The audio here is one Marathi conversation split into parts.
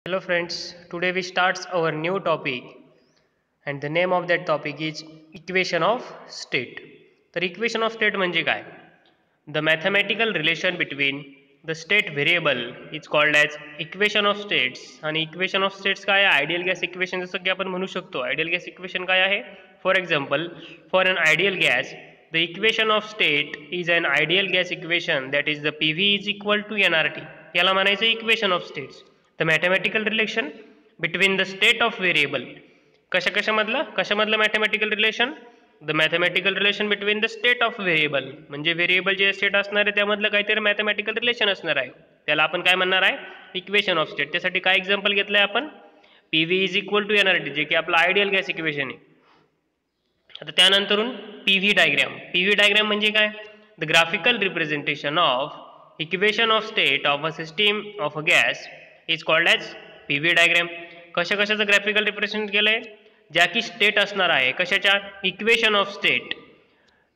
Hello friends, today we start our new topic and the name of that topic is equation of state. तर equation of state म्हणजे काय? The mathematical relation between the state variable is called as equation of states. आणि equation of states काय आहे? Ideal gas equation जसं की आपण म्हणू शकतो. Ideal gas equation काय आहे? For example, for an ideal gas, the equation of state is an ideal gas equation that is the PV is equal to nRT. याला म्हणायचं equation of states. The mathematical relation between the state of variable कशामधलं mathematical relation the mathematical relation between the state of variable म्हणजे व्हेरिएबल जे स्टेट असणार आहे त्यामधलं काहीतरी मॅथमॅटिकल रिलेशन असणार आहे त्याला आपण काय म्हणणार आहे इक्वेशन ऑफ स्टेट त्यासाठी काय एक्झाम्पल घेतलंय आपण PV is equal to NRT जे की आपलं आयडियल गॅस इक्वेशन आहे आता त्यानंतरून पीव्ही डायग्राम म्हणजे काय the graphical representation of equation of state of a system of a gas is called as PV diagram कशाचं ग्राफिकल रिप्रेझेंट केलंय ज्या की स्टेट असणार आहे कशाच्या इक्वेशन ऑफ स्टेट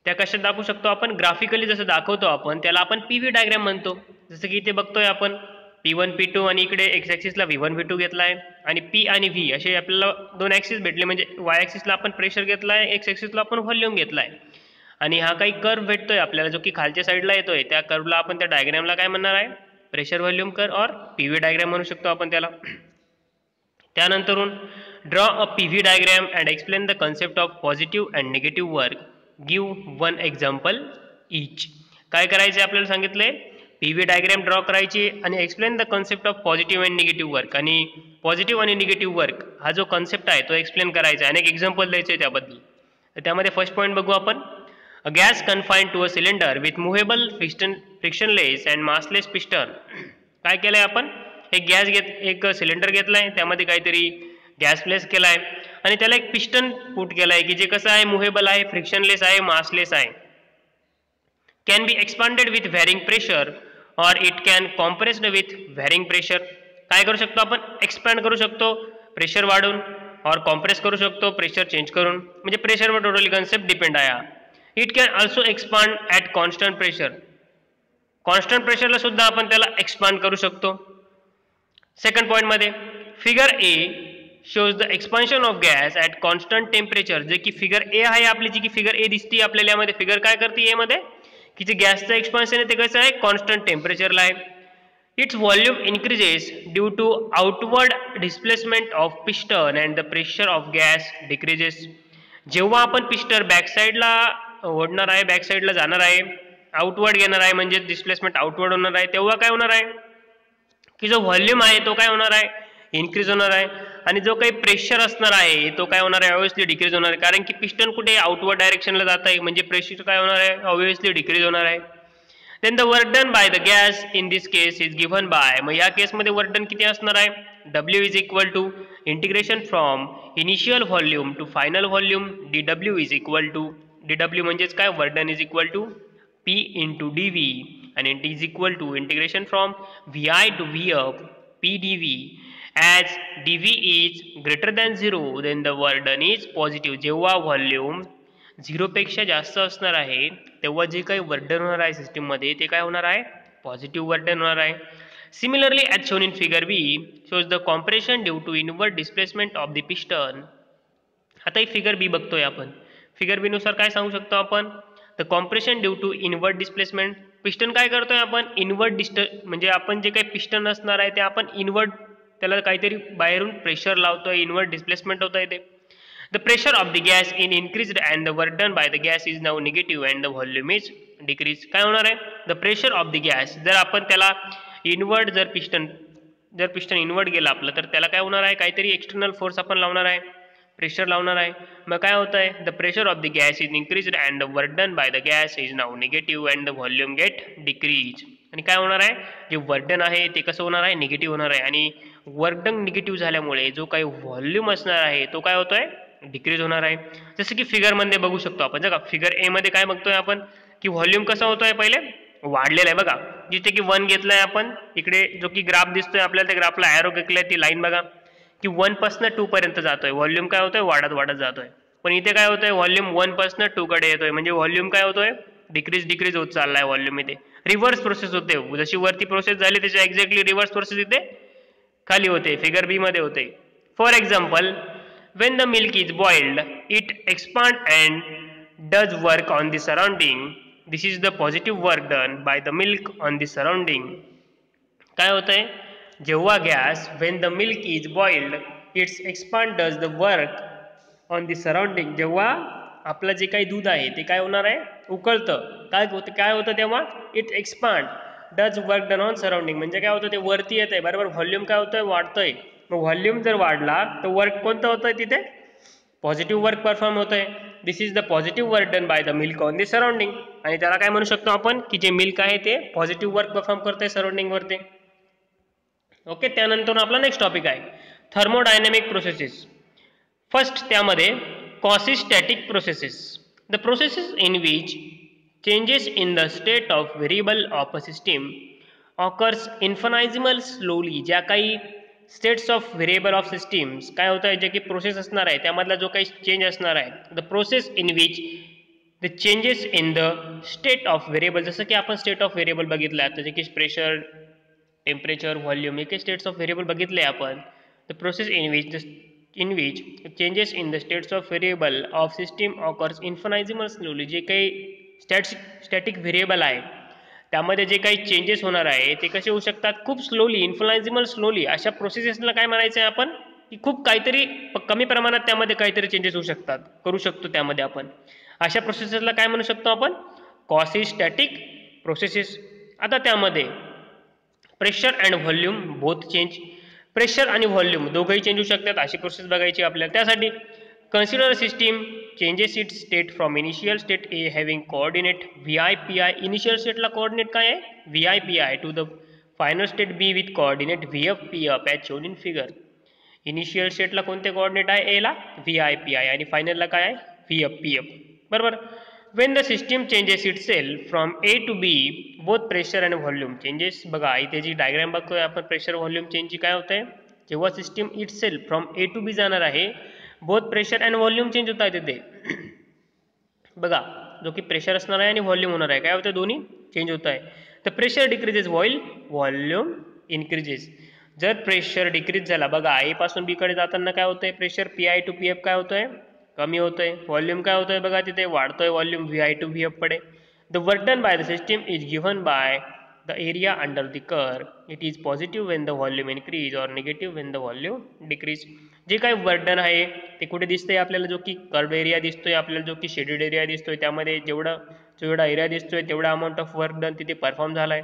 त्या कशात दाखवू शकतो आपण ग्राफिकली जसं दाखवतो आपण त्याला आपण पीव्ही डायग्राम म्हणतो जसं की इथे बघतोय आपण P1 P2 आणि इकडे एक्स ॲक्सिसला V1 V2 घेतलाय आणि P आणि V असे आपल्याला दोन ॲक्सिस भेटले म्हणजे वाय ॲक्सिसला आपण प्रेशर घेतलाय एक्स ॲक्सिसला आपण व्हॉल्यूम घेतलाय आणि हा काही कर्व भेटतोय आपल्याला जो की खालच्या साईडला येतोय त्या कर्वला आपण त्या डायग्रामला काय म्हणणार आहे प्रेशर व्हॉल्यूम कर्व और पीव्ही डायग्राम म्हणू शकतो आपण त्याला त्यानंतरून draw a PV diagram and explain the concept of positive and negative work give one example each काय करायचे आपल्याला सांगितलंय पीव्ही डायग्राम ड्रॉ करायची आणि explain the concept of positive and negative work आणि पॉझिटिव्ह आणि निगेटिव्ह वर्क हा जो कन्सेप्ट आहे तो एक्सप्लेन करायचा आहे आणि एक एक्झाम्पल द्यायचं आहे त्याबद्दल तर त्यामध्ये फर्स्ट पॉईंट बघू आपण a gas confined to a cylinder with movable frictionless and massless piston काय केलंय आपण एक गॅस एक सिलेंडर घेतलाय त्यामध्ये काहीतरी गॅस प्लेस केलाय आणि त्याला एक पिस्टन पुट केलाय की जे कसं आहे मुव्हेबल आहे फ्रिक्शनलेस आहे मासलेस आहे can be expanded with varying pressure और it can compressed with varying pressure काय करू शकतो आपण एक्सपॅन्ड करू शकतो प्रेशर वाढून और कॉम्प्रेस करू शकतो प्रेशर चेंज करून म्हणजे प्रेशरवर टोटली कन्सेप्ट डिपेंड आहे it can also expand at constant प्रेशरला सुद्धा आपण त्याला एक्सपांड करू शकतो सेकंड पॉइंट मध्ये figure A shows the expansion of gas at constant temperature जे की फिगर ए आहे आपली जी की फिगर ए दिसते आपल्याला यामध्ये फिगर काय करते ए मध्ये की जे गॅसचं एक्सपान्शन आहे ते कसं आहे कॉन्स्टंट टेम्परेचरला आहे its volume increases due to outward displacement of piston and the pressure of gas decreases जेव्हा आपण पिस्टन बॅकसाईडला ओढणार आहे बॅकसाईडला जाणार आहे आउटवर्ड घेणार आहे म्हणजे डिस्प्लेसमेंट आउटवर्ड होणार आहे तेव्हा काय होणार आहे की जो व्हॉल्यूम आहे तो काय होणार आहे इन्क्रीज होणार आहे आणि जो काही प्रेशर असणार आहे तो काय होणार आहे ऑब्व्हियसली डिक्रीज होणार आहे कारण की पिस्टन कुठे आउटवर्ड डायरेक्शनला जात आहे म्हणजे प्रेशर काय होणार आहे ऑब्व्हियसली डिक्रीज होणार आहे then the work done by the gas in this case is given by मग या केसमध्ये वर्क डन किती असणार आहे W is equal to integration from initial volume to final volume DW is equal to DW म्हणजेच काय work done is equal to P into DV and it is equal to integration from Vi to Vf PdV as dV is greater than 0 then the work done is positive जेव्हा व्हॉल्यूम 0 पेक्षा जास्त असणार आहे तेव्हा जे काही वर्क डन होणार आहे सिस्टीम मध्ये ते काय होणार आहे पॉझिटिव्ह वर्क डन होणार आहे similarly as shown in figure B shows the compression due to inward displacement of the piston आता ही फिगर बी बघतोय आपण फिगर बी नुसार काय सांगू शकतो आपण the compression due to inward displacement piston काय करतोय आपण इनवर्ड म्हणजे आपण जे काही पिस्टन असणार आहे ते आपण इनवर्ड त्याला काहीतरी बाहेरून प्रेशर लावतोय इनवर्ड डिस्प्लेसमेंट होत आहे ते the pressure of the gas in increase and the work done by the gas is now negative and the volume is decrease काय होणार आहे the pressure of the gas जर आपण त्याला इनवर्ड जर पिस्टन इनवर्ड गेला आपलं तर त्याला काय होणार आहे काहीतरी एक्सटर्नल फोर्स आपण लावणार आहे प्रेशर लावणार आहे मग काय होत आहे the pressure of the gas is increased and the work done by the gas is now negative and the volume gate decrease आणि काय होणार आहे जे वर्क डन आहे ते कसं होणार आहे निगेटिव्ह होणार आहे आणि वर्क डन निगेटिव्ह झाल्यामुळे जो काही व्हॉल्यूम असणार आहे तो काय होतोय डिक्रीज होणार आहे जसं की फिगरमध्ये बघू शकतो आपण जर का फिगर ए मध्ये काय बघतोय आपण की व्हॉल्यूम कसं होतोय पहिले वाढलेला आहे बघा जिथे की 1 घेतलाय आपण इकडे जो की ग्राफ दिसतोय आपल्याला त्या ग्राफला ॲरो घेतलाय ती लाईन बघा की 1 पासून 2 पर्यंत जातोय व्हॉल्यूम काय होतोय वाढत जातोय पण इथे काय होतंय व्हॉल्यूम 1 पासून 2 कडे येतोय म्हणजे व्हॉल्यूम काय होतोय डिक्रीज होत चाललाय व्हॉल्यूम इथे रिव्हर्स प्रोसेस होते जशी वरती प्रोसेस झाली त्याची एक्झॅक्टली रिव्हर्स प्रोसेस इथे खाली होते, फिगर बी मध्ये होते. For example, when the milk is boiled, it expands and does work on the surrounding. This is the positive work done by the milk on the surrounding. काय होतंय, जेव्हा gas when the milk is boiled, its expand does the work on the surrounding. जेव्हा आपलं जे काही दूध आहे ते काय होणार आहे, उकळतं, काय होतं तेव्हा, it expand does work done on surrounding. म्हणजे काय होतं, ते वरती येत आहे, बरोबर, व्हॉल्यूम काय होतंय, वाढतंय. मग व्हॉल्यूम जर वाढला तर वर्क कोणतं होतंय, तिथे पॉझिटिव्ह वर्क परफॉर्म होतंय. This is the positive work done by the milk on the surrounding. आणि त्याला काय म्हणू शकतो आपण, की जे मिल्क आहे ते पॉझिटिव्ह वर्क परफॉर्म करतंय सराउंडिंग वरती. ओके, त्यानंतर आपला नेक्स्ट टॉपिक आहे थर्मोडायनॅमिक प्रोसेसेस. फर्स्ट त्यामध्ये quasi-static processes, the processes in which changes in the state of variable of a system occurs infinitesimal slowly. ज्या काही states of variable of systems काय होत आहे, जे की प्रोसेस असणार आहे त्यामधला जो काही चेंज असणार आहे, the process in which the changes in the state of variable. जसं की आपण स्टेट ऑफ व्हेरिएबल बघितलं आहे, जे की प्रेशर, टेम्परेचर, व्हॉल्यूम हे काही स्टेट्स ऑफ व्हेरिएबल बघितले आपण. The process in which changes in the states of variable of system occurs infinitesimal slowly. जे काही स्टॅटिक व्हेरिएबल आहे त्यामध्ये जे काही चेंजेस होणार आहे ते कसे होऊ शकतात, खूप स्लोली, इन्फिनिटेसिमल स्लोली. अशा प्रोसेसेसला काय म्हणायचं आहे आपण, की खूप काहीतरी कमी प्रमाणात त्यामध्ये काहीतरी चेंजेस होऊ शकतात, करू शकतो त्यामध्ये आपण. अशा प्रोसेसेसला काय म्हणू शकतो आपण, क्वासी स्टॅटिक प्रोसेसेस. आता त्यामध्ये pressure and volume both change. Pressure आणि व्हॉल्यूम दोघंही चेंज होऊ शकतात, अशी प्रोसेस बघायची आपल्याला. त्यासाठी consider system changes it state from initial state A having coordinate VI/PI. Initial स्टेटला कोऑर्डिनेट काय आहे, VI/PI, to the final state B with coordinate VF/PF as shown in figure. Initial स्टेटला कोणते कोऑर्डिनेट आहे, एला VI/PI आणि फायनलला काय आहे, VF/PF, बरोबर. when the system changes itself from A to B, both pressure and volume changes. बघा इथे जी डायग्राम बघतोय आपण, प्रेशर व्हॉल्यूम चेंजची काय होतंय, जेव्हा system itself from A to B जाणार आहे, both pressure and volume change होत आहे तिथे. बघा, जो की प्रेशर असणार आहे आणि व्हॉल्यूम होणार आहे, काय होतं, दोन्ही चेंज होत आहे. तर pressure decreases while volume increases. जर प्रेशर डिक्रीज झाला, बघा A पासून B कडे जाताना काय होतंय, प्रेशर PI to PF काय होतंय, कमी होतंय. व्हॉल्यूम काय होतंय, बघा तिथे वाढतोय व्हॉल्यूम VI to VF कडे. The work done by the system is given by the area under the curve. It is positive when the volume increase or negative when the volume decrease. जे काही वर्क डन आहे ते कुठे दिसतंय आपल्याला, जो की कर्व एरिया दिसतोय आपल्याला, जो की शेडेड एरिया दिसतोय, त्यामध्ये जेवढा एरिया दिसतोय तेवढा अमाऊंट ऑफ वर्क डन तिथे परफॉर्म झाला आहे.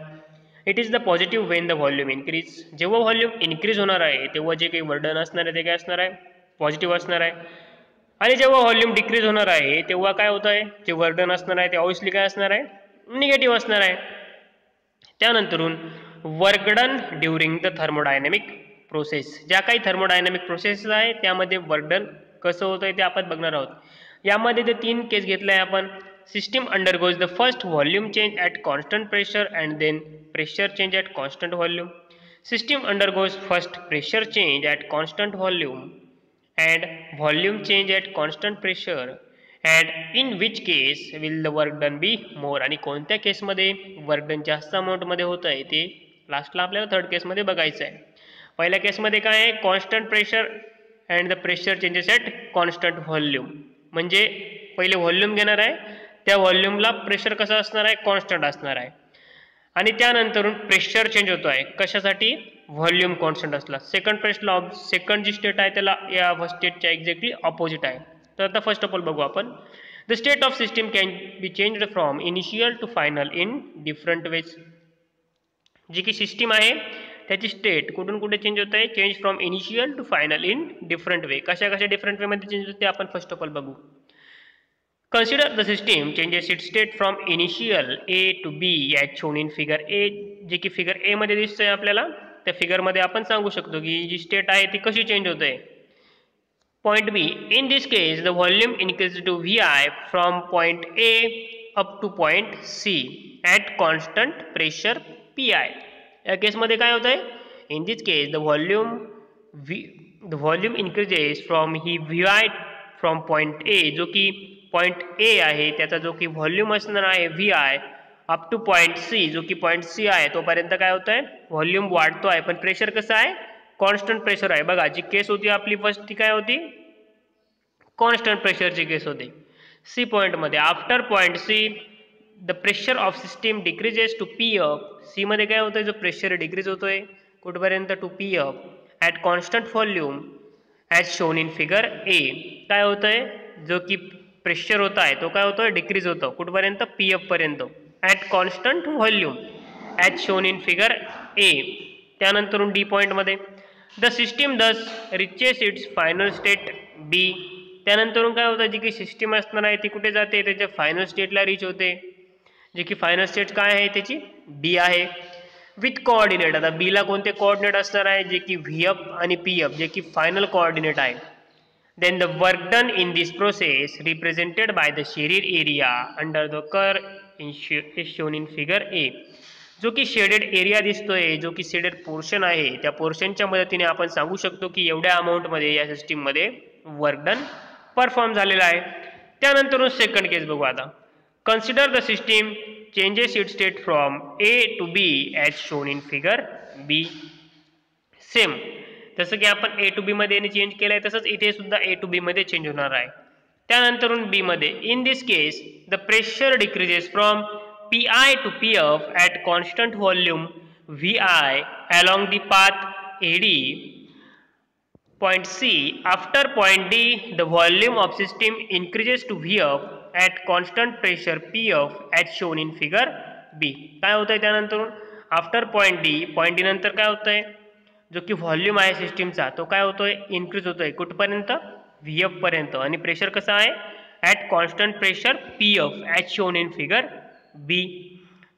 It is the positive when the volume increase. जेव्हा व्हॉल्यूम इन्क्रीज होणार आहे तेव्हा जे काही वर्क डन असणार आहे ते काय असणार आहे, पॉझिटिव्ह असणार आहे. आणि जेव्हा व्हॉल्यूम डिक्रीज होणार आहे तेव्हा काय होत आहे, जे वर्क डन असणार आहे ते ऑब्वियसली काय असणार आहे, निगेटिव्ह असणार आहे. त्यानंतरून work done during the thermodynamic process. ज्या काही थर्मोडायनॅमिक प्रोसेस आहे त्यामध्ये वर्क डन कसं होतं ते आपण बघणार आहोत. यामध्ये ते 3 केस घेतले आहे आपण. System undergoes the first volume change at constant pressure and then pressure change at constant volume. System undergoes first pressure change at constant volume and volume change at constant pressure, and in which case will the work done be more. आणि कोणत्या केसमध्ये वर्क डन जास्त अमाऊंटमध्ये होत आहे ते लास्टला आपल्याला थर्ड केसमध्ये बघायचं आहे. पहिल्या केसमध्ये काय आहे, constant pressure and the pressure changes at constant volume. म्हणजे पहिले व्हॉल्यूम घेणार आहे, त्या व्हॉल्यूमला प्रेशर कसं असणार आहे, कॉन्स्टंट असणार आहे. आणि त्यानंतरून प्रेशर चेंज होतो आहे, कशासाठी, व्हॉल्यूम कॉन्स्टंट असला. सेकंड जी स्टेट आहे त्याला या फर्स्ट स्टेटच्या एक्झॅक्टली ऑपोजिट आहे. तर आता फर्स्ट ऑफ ऑल बघू आपण. The state of system can be changed from initial to final in different ways. जी की सिस्टीम आहे त्याची स्टेट कुठून कुठे चेंज होत आहे, change from initial to final in different way. कशा डिफरंट वेमध्ये चेंज होते आपण फर्स्ट ऑफ ऑल बघू. Consider the system changes its state from initial A to B as shown in figure A. जे की फिगर A मध्ये दिसतंय आपल्याला, त्या फिगर मध्ये आपण सांगू शकतो की जी स्टेट आहे ती कशी चेंज होते. Point B, in this case the volume increase to VI from point A up to point C at constant pressure PI. या केसमध्ये काय होत आहे, in this case the volume increases from ही VI फ्रॉम पॉइंट A, जो की पॉइंट A आहे त्याचा जो की व्हॉल्यूम असणार आहे VI up to point C, जो की पॉइंट C आहे तोपर्यंत काय होत आहे, व्हॉल्यूम वाढतो आहे पण प्रेशर कसं आहे, कॉन्स्टंट प्रेशर आहे. बघा जी केस होती आपली फर्स्ट ती काय होती, कॉन्स्टंट प्रेशरची केस होती. सी पॉईंटमध्ये after point C the pressure of system decreases to P up. C मध्ये काय होतंय, जो प्रेशर डिक्रीज होतोय कुठपर्यंत, to P up at constant volume as shown in figure A. काय होतंय, जो की प्रेशर होत आहे तो काय होतोय, डिक्रीज होतो कुठपर्यंत, पी अप पर्यंत at constant volume as shown in figure ए. त्यानंतर डी पॉईंटमध्ये द सिस्टीम दस रिचेस इट्स फायनल स्टेट बी. त्यानंतर काय होतं, जी की सिस्टीम असणार आहे ती कुठे जाते, त्याच्या फायनल स्टेटला रिच होते. जे की फायनल स्टेट काय आहे त्याची, बी आहे. विथ कोऑर्डिनेट, आता बीला कोणते कोऑर्डिनेट असणार आहे, जे की व्ही अप आणि पी अप, जे की फायनल कोऑर्डिनेट आहे. Then the work done in this process represented by the shaded area under the curve is shown in figure A. जो की शेडेड एरिया दिसतोय, जो की शेडेड पोर्शन आहे, त्या पोर्शनच्या मदतीने आपण सांगू शकतो की एवढ्या अमाऊंटमध्ये या सिस्टीममध्ये वर्क डन परफॉर्म झालेला आहे. त्यानंतर सेकंड केस बघू आता. Consider the system changes it state from A to B as shown in figure B. Same जसं की आपण ए टू बी मध्ये चेंज केलंय तसंच इथे सुद्धा ए टू बी मध्ये चेंज होणार आहे. त्यानंतर बी मध्ये in this case the pressure decreases from P I to P F at constant volume V I along the path A D. Point C, after point D, the volume of system increases to Vf at constant pressure Pf as shown in figure B. काय होतंय त्यानंतर आफ्टर पॉइंट डी नंतर काय होतंय, जो की व्हॉल्यूम आहे सिस्टीमचा तो काय होतोय, इन्क्रीज होतोय कुठपर्यंत, Vf पर्यंत, आणि प्रेशर कसं आहे, at constant pressure Pf as shown in figure B.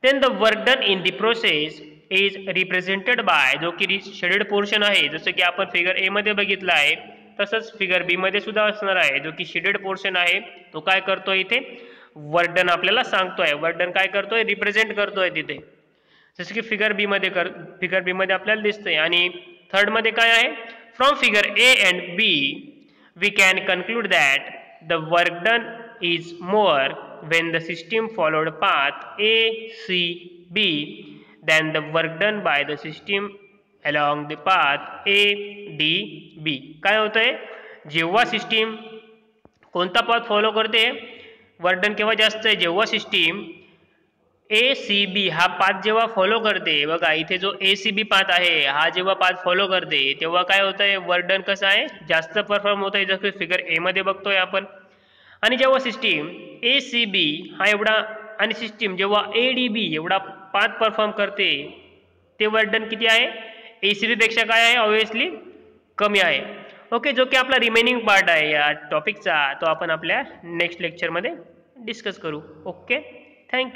Then the work done in the process is represented by, जो की शेडेड पोर्शन आहे, जसं की आपण फिगर ए मध्ये बघितलं आहे तसंच फिगर बी मध्ये सुद्धा असणार आहे. जो की शेडेड पोर्शन आहे तो काय करतोय, इथे वर्क डन आपल्याला सांगतोय, वर्क डन काय करतोय, रिप्रेझेंट करतोय तिथे, जसं की फिगर बी मध्ये आपल्याला दिसतंय. आणि थर्ड मध्ये काय आहे, from figure A and B we can conclude that the work done is more when the system followed path A C B than the work done by the system along the path A D B. काय होतंय, जेव्हा सिस्टीम कोणता पाथ फॉलो करते, वर्क डन केव्हा जास्त आहे, जेव्हा सिस्टीम ए सी बी हा पाथ जेव्हा फॉलो करते. बघा इथे जो ए सी बी पाथ आहे हा जेव्हा पाथ फॉलो करते तेव्हा काय होतंय, वर्क डन कसं आहे, जास्त परफॉर्म होत आहे, जसं फिगर ए मध्ये बघतोय आपण. आणि जेव्हा सिस्टीम ए सी बी हा एवढा आणि सिस्टीम जेव्हा ए डी बी एवढा पाथ परफॉर्म करते ते वर्क डन किती आहे, ए सी बी पेक्षा काय आहे, ऑब्विसली कमी आहे. ओके, जो की आपला रिमेनिंग पार्ट आहे या टॉपिकचा तो आपण आपल्या नेक्स्ट लेक्चरमध्ये डिस्कस करू. Okay, thank you.